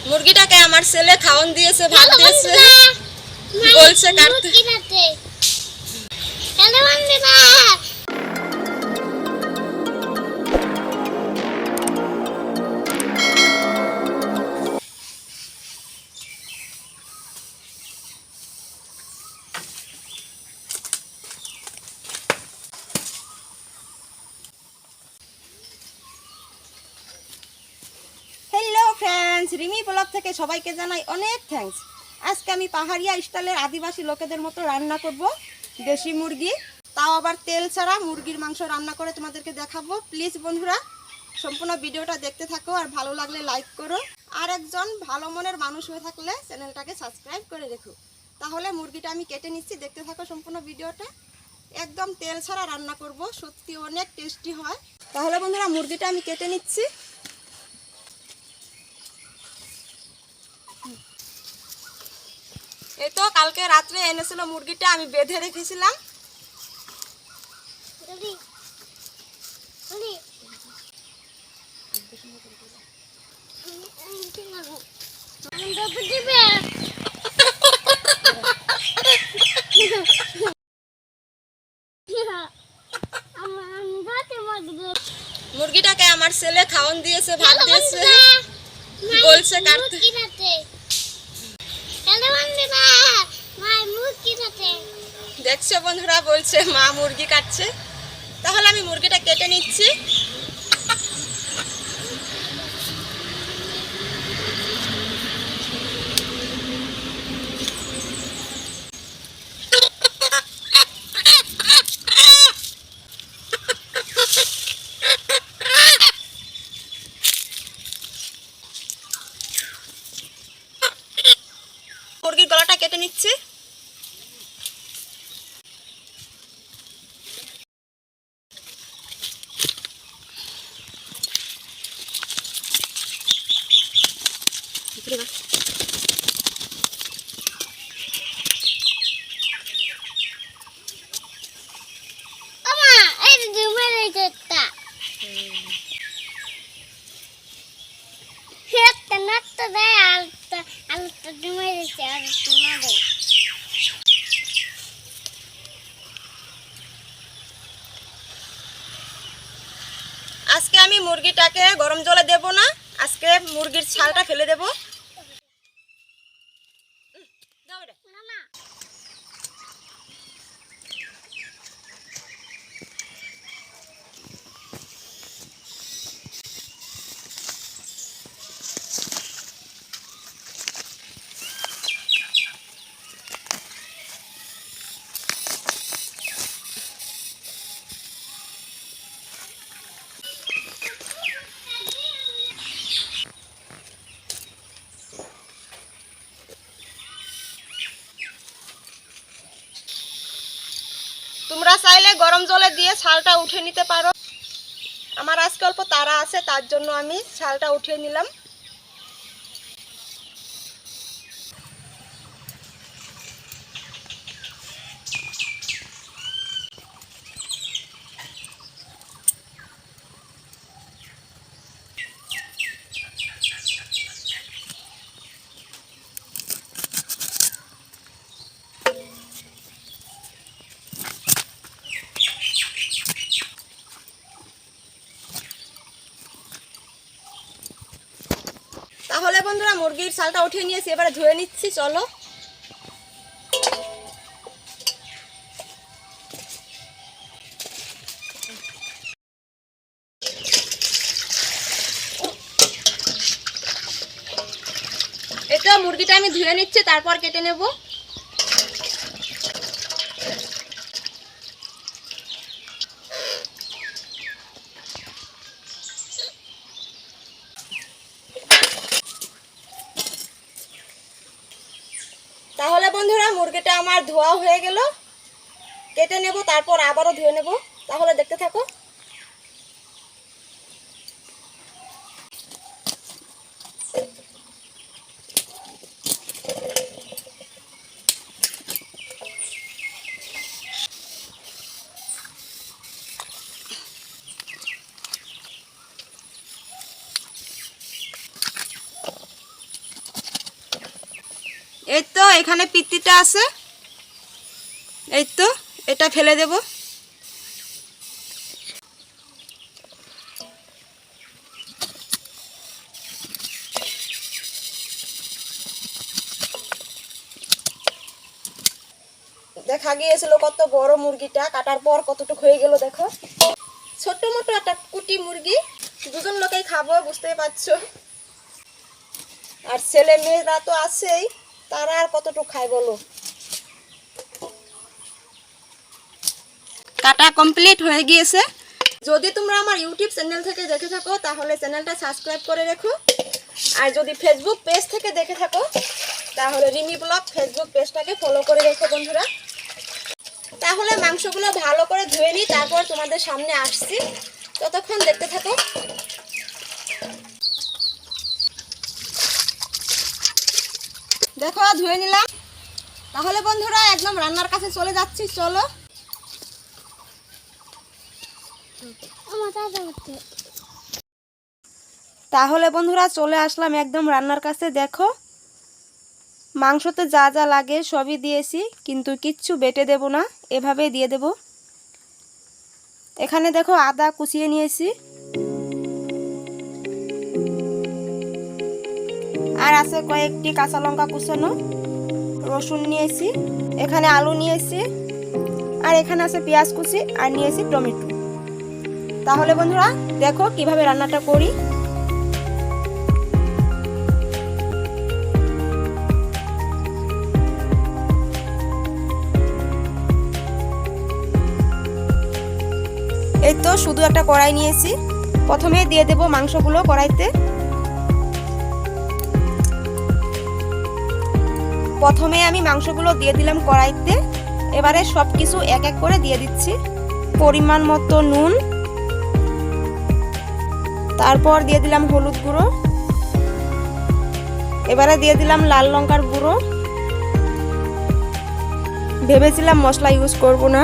মুরগিটাকে আমার ছেলে খাওয়ান দিয়েছে, ভাত দিয়েছে, বলছে কাটতে। হ্যালো ফ্রেন্ডস, রিমি ব্লগ থেকে সবাইকে জানাই অনেক থ্যাঙ্কস। আজকে আমি পাহাড়িয়া স্টাইলের আদিবাসী লোকেদের মতো রান্না করব দেশি মুরগি, তাও আবার তেল ছাড়া মুরগির মাংস রান্না করে তোমাদেরকে দেখাবো। প্লিজ বন্ধুরা সম্পূর্ণ ভিডিওটা দেখতে থাকো, আর ভালো লাগলে লাইক করো, আর একজন ভালো মনের মানুষ হয়ে থাকলে চ্যানেলটাকে সাবস্ক্রাইব করে রেখো। তাহলে মুরগিটা আমি কেটে নিচ্ছি, দেখতে থাকো সম্পূর্ণ ভিডিওটা। একদম তেল ছাড়া রান্না করব, সত্যি অনেক টেস্টি হয়। তাহলে বন্ধুরা মুরগিটা আমি কেটে নিচ্ছি। এই তো কালকে রাত্রে এনেছিল মুরগিটা, আমি বেঁধে রেখেছিলাম। মুরগিটাকে আমার ছেলে খাওয়ান দিয়েছে, ভাত দিয়েছে, বলছে কাটতে। দেখছো বন্ধুরা, বলছে মা মুরগি কাটছে। তাহলে আমি মুরগিটা কেটে নিচ্ছি। মুরগির গলাটা কেটে নিচ্ছি। আজকে আমি মুরগিটাকে গরম জলে দেব না, আজকে মুরগির ছালটা ফেলে দেব। তোমরা চাইলে গরম জলে দিয়ে ছালটা উঠিয়ে নিতে পারো। আমার আজকে অল্প তাড়া আছে, তার জন্য আমি ছালটা উঠিয়ে নিলাম। তাহলে বন্ধুরা মুরগির ছালটা উঠিয়ে নিয়েছি, এবারে ধুয়ে নিচ্ছি। চলো এটা মুরগিটা আমি ধুয়ে নিচ্ছি, তারপর কেটে নেব। তাহলে বন্ধুরা মুরগিটা আমার ধোয়া হয়ে গেল, কেটে নেব, তারপর আবারও ধুয়ে নেব। তাহলে দেখতে থাকো। এই তো এখানে পিত্তিটা আছে, এই তো এটা ফেলে দেব। দেখা গিয়েছিল কত বড় মুরগিটা, কাটার পর কতটুকু হয়ে গেল দেখো। ছোট মোটো একটা কুটি মুরগি, দুজন লোকেই খাবো, বুঝতেই পারছো। আর ছেলে মেয়েরা তো আছেই, তারা আর কতটুকু খায় বলো। কাটা কমপ্লিট হয়ে গিয়েছে। যদি তোমরা আমার ইউটিউব চ্যানেল থেকে দেখে থাকো তাহলে চ্যানেলটা সাবস্ক্রাইব করে রেখো। আর যদি ফেসবুক পেজ থেকে দেখে থাকো তাহলে রিমি ব্লগ ফেসবুক পেজটাকে ফলো করে রেখো বন্ধুরা। তাহলে মাংসগুলো ভালো করে ধুয়ে নিই, তারপর তোমাদের সামনে আসছি, ততক্ষণ দেখতে থাকো। দেখো ধুয়ে নিলাম। তাহলে বন্ধুরা একদম রান্নার কাছে চলে যাচ্ছি, চলো। তাহলে বন্ধুরা চলে আসলাম একদম রান্নার কাছে। দেখো মাংসতে যা যা লাগে সবই দিয়েছি, কিন্তু কিচ্ছু বেটে দেব না, এভাবেই দিয়ে দেব। এখানে দেখো আদা কুচিয়ে নিয়েছি, আর আছে কয়েকটি কাঁচা লঙ্কা কুচানো, রসুন নিয়েছি, এখানে আলু নিয়েছি, আর এখানে আছে পেঁয়াজ কুচি, আর নিয়েছি টমেটো। তাহলে বন্ধুরা দেখো কিভাবে রান্নাটা করি। এই তো শুধু একটা কড়াই নিয়েছি, প্রথমে দিয়ে দেব মাংসগুলো কড়াইতে। প্রথমে আমি মাংসগুলো দিয়ে দিলাম কড়াইতে, এবারে সব কিছু এক এক করে দিয়ে দিচ্ছি। পরিমাণ মতো নুন, তারপর দিয়ে দিলাম হলুদ গুঁড়ো, এবারে দিয়ে দিলাম লাল লঙ্কার গুঁড়ো। ভেবেছিলাম মশলা ইউজ করব না,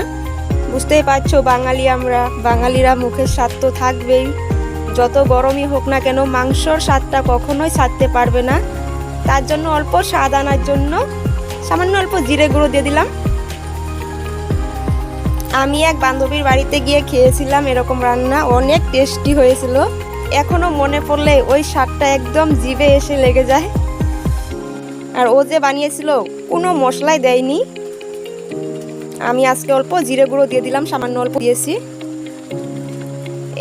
বুঝতেই পারছো বাঙালি আমরা, বাঙালিরা মুখের স্বাদ তো থাকবেই, যত গরমই হোক না কেন মাংসর স্বাদটা কখনোই ছাড়তে পারবে না। তার জন্য অল্প স্বাদ আনার জন্য সামান্য অল্প জিরে গুঁড়ো দিয়ে দিলাম। আমি এক বান্ধবীর বাড়িতে গিয়ে খেয়েছিলাম এরকম রান্না, অনেক টেস্টি হয়েছিল। এখনো মনে পড়লে ওই স্বাদটা একদম জিভে এসে লেগে যায়। আর ও যে বানিয়েছিল কোনো মশলাই দেয়নি, আমি আজকে অল্প জিরে গুঁড়ো দিয়ে দিলাম, সামান্য অল্প দিয়েছি।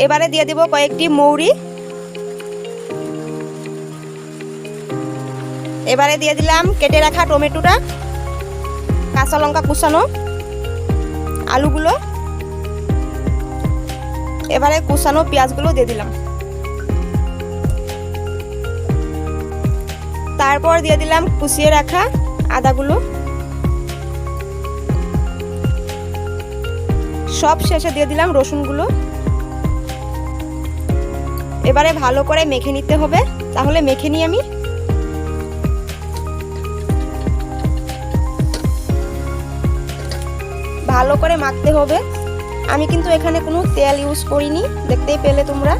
এবারে দিয়ে দেব কয়েকটি মৌরি, এবারে দিয়ে দিলাম কেটে রাখা টমেটোটা, কাঁচা লঙ্কা কুচানো, আলুগুলো, এবারে কুচানো পেঁয়াজগুলো দিয়ে দিলাম। তারপর দিয়ে দিলাম কুচিয়ে রাখা আদাগুলো, সব শেষে দিয়ে দিলাম রসুনগুলো। এবারে ভালো করে মেখে নিতে হবে, তাহলে মেখে নিই আমি। ভালো করে মাখতে হবে। আমি কিন্তু এখানে কোনো তেল ইউজ করিনি, দেখতেই পেলে তোমরা।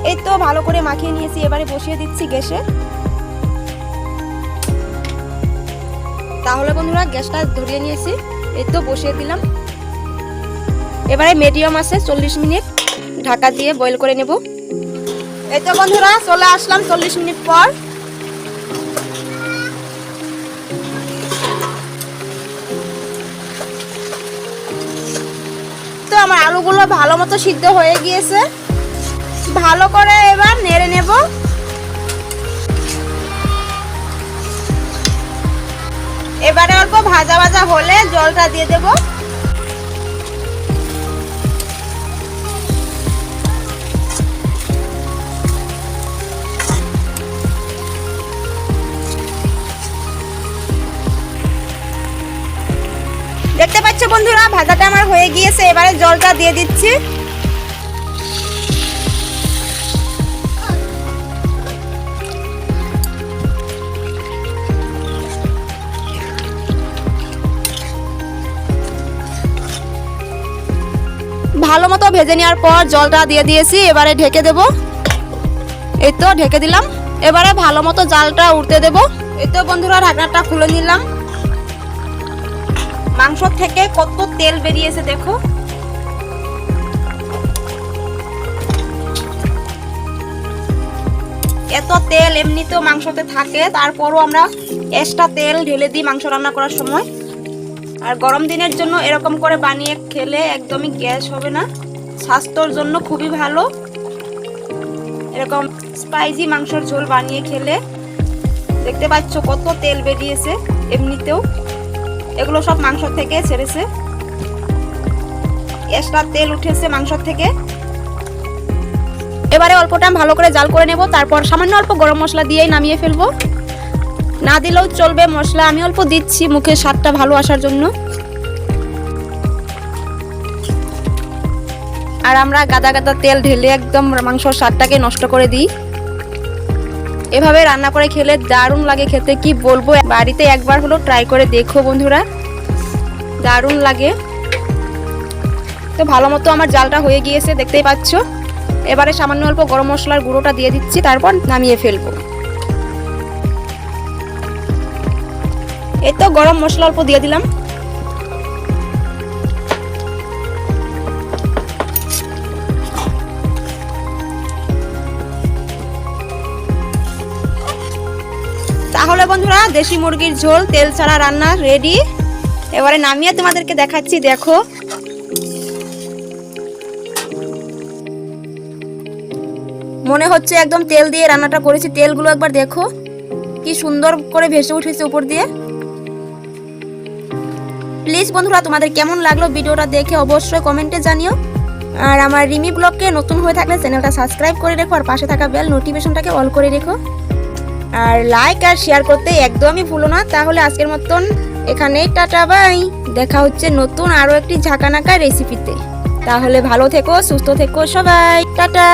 এই তো ভালো করে মাখিয়ে নিয়েছি, এবারে বসিয়ে দিচ্ছি গ্যাসে। তাহলে বন্ধুরা গ্যাসটা ধরিয়ে নিয়েছি, এই তো বসিয়ে দিলাম। এবারে মিডিয়াম আছে 40 মিনিট ঢাকা দিয়ে বয়েল করে নেব। এই তো বন্ধুরা চলে আসলাম 40 মিনিট পর। তো আমার আলুগুলো ভালো মতো সিদ্ধ হয়ে গিয়েছে, ভালো করে এবার নেড়ে নেব। এবারে অল্প ভাজা ভাজা হলে জলটা দিয়ে দেব। দেখতে পাচ্ছ বন্ধুরা ভাজাটা আমার হয়ে গিয়েছে, এবারে জলটা দিয়ে দিচ্ছি। ভালো মতো ভেজে নেওয়ার পর জলটা দিয়ে দিয়েছি, এবারে ঢেকে দেব। এই তো ঢেকে দিলাম, এবারে ভালো মতো জালটা উঠতে দেব। এই তো বন্ধুরা ঢাকনাটা খুলে নিলাম। মাংস থেকে কত তেল বেরিয়েছে দেখো। এত তেল এমনিতেও মাংসতে থাকে, তারপরও আমরা এক্সট্রা তেল ঢেলে দিই মাংস রান্না করার সময়। আর গরম দিনের জন্য এরকম করে বানিয়ে খেলে একদমই গ্যাস হবে না, স্বাস্থ্যের জন্য খুবই ভালো। এরকম স্পাইসি মাংসের ঝোল বানিয়ে খেলে। দেখতে পাচ্ছ কত তেল বেরিয়েছে, এমনিতেও এগুলো সব মাংস থেকে ছেড়েছে, এক্সট্রা তেল উঠেছে মাংস থেকে। এবারে অল্প টাইম ভালো করে জাল করে নেব, তারপর সামান্য অল্প গরম মশলা দিয়েই নামিয়ে ফেলবো। না দিলেও চলবে মশলা, আমি অল্প দিচ্ছি মুখে স্বাদটা ভালো আসার জন্য। আর আমরা গাদা গাদা তেল ঢেলে একদম মাংসর স্বাদটাকে নষ্ট করে দিই। এভাবে রান্না করে খেলে দারুণ লাগে খেতে, কি বলবো। বাড়িতে একবার হলো ট্রাই করে দেখো বন্ধুরা, দারুণ লাগে। তো ভালো মতো আমার জালটা হয়ে গিয়েছে দেখতেই পাচ্ছ। এবারে সামান্য অল্প গরম মশলার গুঁড়োটা দিয়ে দিচ্ছি, তারপর নামিয়ে ফেলবো। এই তো গরম মশলা অল্প দিয়ে দিলাম। তাহলে বন্ধুরা দেশি মুরগির ঝোল তেল ছাড়া রান্না রেডি। এবারে নামিয়ে তোমাদেরকে দেখাচ্ছি, দেখো। মনে হচ্ছে একদম তেল দিয়ে রান্নাটা করেছি, তেলগুলো একবার দেখো কি সুন্দর করে ভেসে উঠেছে উপর দিয়ে। প্লিজ বন্ধুরা তোমাদের কেমন লাগলো ভিডিওটা দেখে অবশ্যই কমেন্টে জানিও। আর আমার রিমি ব্লগকে নতুন হয়ে থাকলে চ্যানেলটা সাবস্ক্রাইব করে রেখো, আর পাশে থাকা বেল নোটিফিকেশনটাকে অল করে রেখো। আর লাইক আর শেয়ার করতে একদমই ভুলো না। তাহলে আজকের মতন এখানেই টাটা বাই। দেখা হচ্ছে নতুন আরো একটি ঝাঁকানাকা রেসিপিতে। তাহলে ভালো থেকো, সুস্থ থেকো সবাই, টাটা।